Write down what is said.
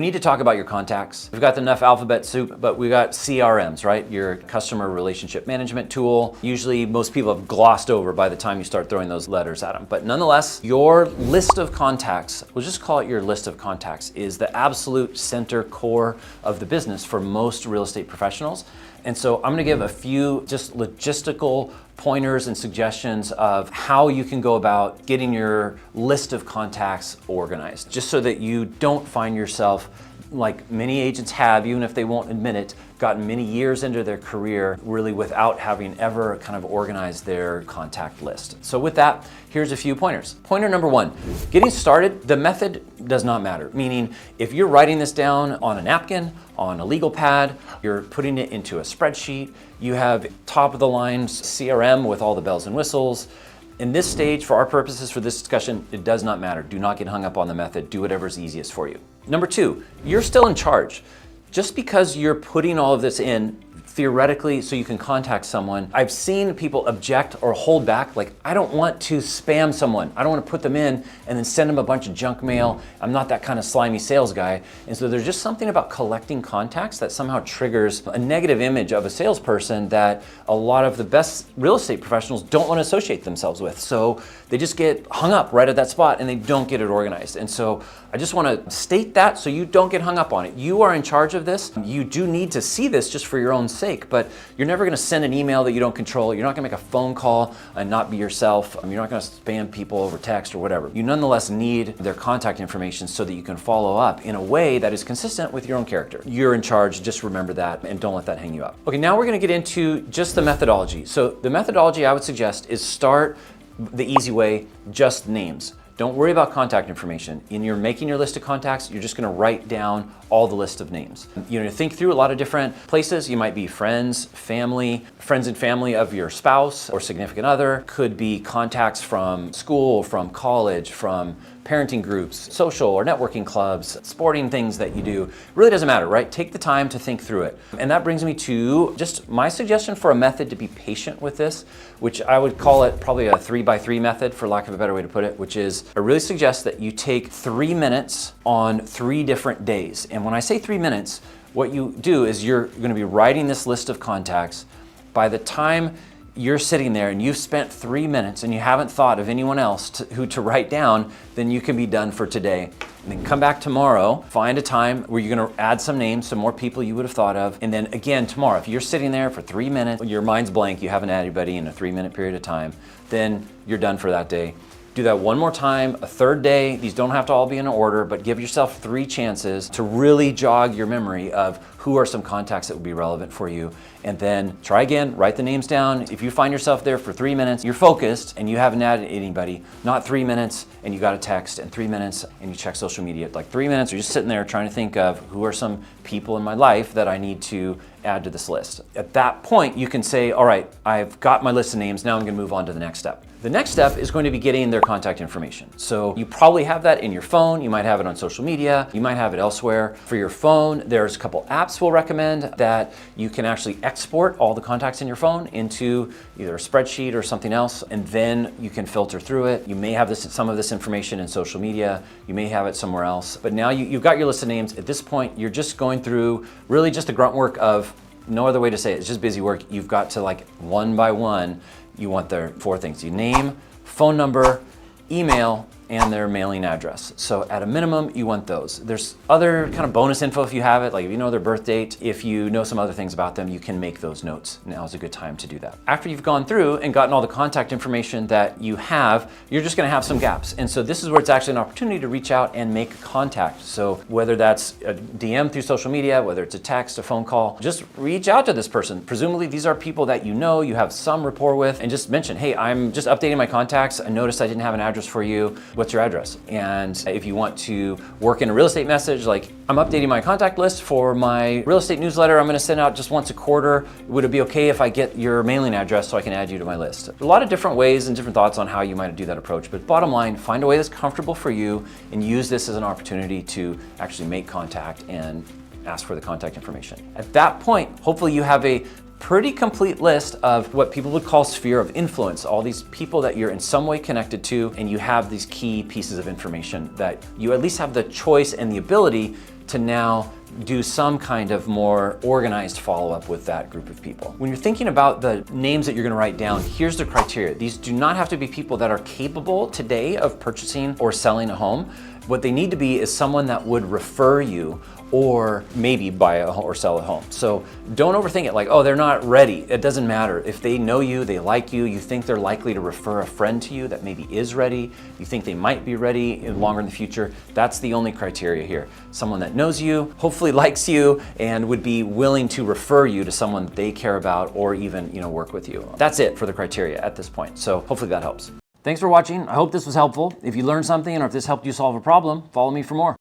need to talk about your contacts. We've got enough alphabet soup, but we got CRMs, right? Your customer relationship management tool. Usually most people have glossed over by the time you start throwing those letters at them. But nonetheless, your list of contacts, we'll just call it your list of contacts, is the absolute center core of the business for most real estate professionals. And so I'm gonna give a few just logistical pointers and suggestions of how you can go about getting your list of contacts organized, just so that you don't find yourself, like many agents have, even if they won't admit it, gotten many years into their career really without having ever kind of organized their contact list. So with that, here's a few pointers. Pointer number one, getting started, the method does not matter. Meaning, if you're writing this down on a napkin, on a legal pad, you're putting it into a spreadsheet, you have top of the line CRM with all the bells and whistles. In this stage, for our purposes for this discussion, it does not matter. Do not get hung up on the method. Do whatever's easiest for you. Number two, you're still in charge. Just because you're putting all of this in, theoretically, so you can contact someone, I've seen people object or hold back, like, I don't want to spam someone. I don't want to put them in and then send them a bunch of junk mail. I'm not that kind of slimy sales guy. And so there's just something about collecting contacts that somehow triggers a negative image of a salesperson that a lot of the best real estate professionals don't want to associate themselves with. So they just get hung up right at that spot and they don't get it organized. And so I just want to state that so you don't get hung up on it. You are in charge of this. You do need to see this just for your own sake, but you're never going to send an email that you don't control. You're not going to make a phone call and not be yourself. You're not going to spam people over text or whatever. You nonetheless need their contact information so that you can follow up in a way that is consistent with your own character. You're in charge. Just remember that and don't let that hang you up. Okay, now we're going to get into just the methodology. So the methodology I would suggest is start the easy way, just names. Don't worry about contact information. In your making your list of contacts, you're just gonna write down all the list of names. You know, think through a lot of different places. You might be friends, friends and family of your spouse or significant other. Could be contacts from school, from college, from parenting groups, social or networking clubs, sporting things that you do. Really doesn't matter, right? Take the time to think through it. And that brings me to just my suggestion for a method to be patient with this, which I would call it probably a 3x3 method, for lack of a better way to put it, which is I really suggest that you take 3 minutes on 3 different days. And when I say 3 minutes, what you do is you're gonna be writing this list of contacts. By the time you're sitting there and you've spent 3 minutes and you haven't thought of anyone else who to write down, then you can be done for today. And then come back tomorrow, find a time where you're gonna add some names, some more people you would have thought of. And then again, tomorrow, if you're sitting there for 3 minutes, your mind's blank, you haven't added anybody in a 3-minute period of time, then you're done for that day. Do that one more time, a third day. These don't have to all be in order, but give yourself 3 chances to really jog your memory of who are some contacts that would be relevant for you. And then try again, write the names down. If you find yourself there for 3 minutes, you're focused and you haven't added anybody, not 3 minutes and you got a text, and 3 minutes and you check social media. Like 3 minutes, you're just sitting there trying to think of who are some people in my life that I need to add to this list. At that point, you can say, all right, I've got my list of names, now I'm gonna move on to the next step. The next step is going to be getting their contact information. So you probably have that in your phone, you might have it on social media, you might have it elsewhere. For your phone, there's a couple apps we'll recommend that you can actually export all the contacts in your phone into either a spreadsheet or something else, and then you can filter through it. You may have some of this information in social media, you may have it somewhere else, but now you've got your list of names. At this point, you're just going through really just the grunt work of, no other way to say it, it's just busy work. You've got to, like, one by one, you want their 4 things: your name, phone number, email, and their mailing address. So at a minimum, you want those. There's other kind of bonus info if you have it, like if you know their birth date, if you know some other things about them, you can make those notes. Now is a good time to do that. After you've gone through and gotten all the contact information that you have, you're just gonna have some gaps. And so this is where it's actually an opportunity to reach out and make contact. So whether that's a DM through social media, whether it's a text, a phone call, just reach out to this person. Presumably these are people that you know, you have some rapport with, and just mention, hey, I'm just updating my contacts. I noticed I didn't have an address for you. What's your address? And if you want to work in a real estate message, like, I'm updating my contact list for my real estate newsletter I'm going to send out just once a quarter. Would it be okay if I get your mailing address so I can add you to my list? A lot of different ways and different thoughts on how you might do that approach, but bottom line, find a way that's comfortable for you and use this as an opportunity to actually make contact and ask for the contact information. At that point, hopefully you have a pretty complete list of what people would call sphere of influence, all these people that you're in some way connected to, and you have these key pieces of information that you at least have the choice and the ability to now do some kind of more organized follow-up with that group of people. When you're thinking about the names that you're gonna write down, here's the criteria. These do not have to be people that are capable today of purchasing or selling a home. What they need to be is someone that would refer you or maybe buy or sell a home. So don't overthink it like, oh, they're not ready. It doesn't matter. If they know you, they like you, you think they're likely to refer a friend to you that maybe is ready, you think they might be ready longer in the future, that's the only criteria here. Someone that knows you, hopefully likes you, and would be willing to refer you to someone they care about or even work with you. That's it for the criteria at this point. So hopefully that helps. Thanks for watching. I hope this was helpful. If you learned something or if this helped you solve a problem, follow me for more.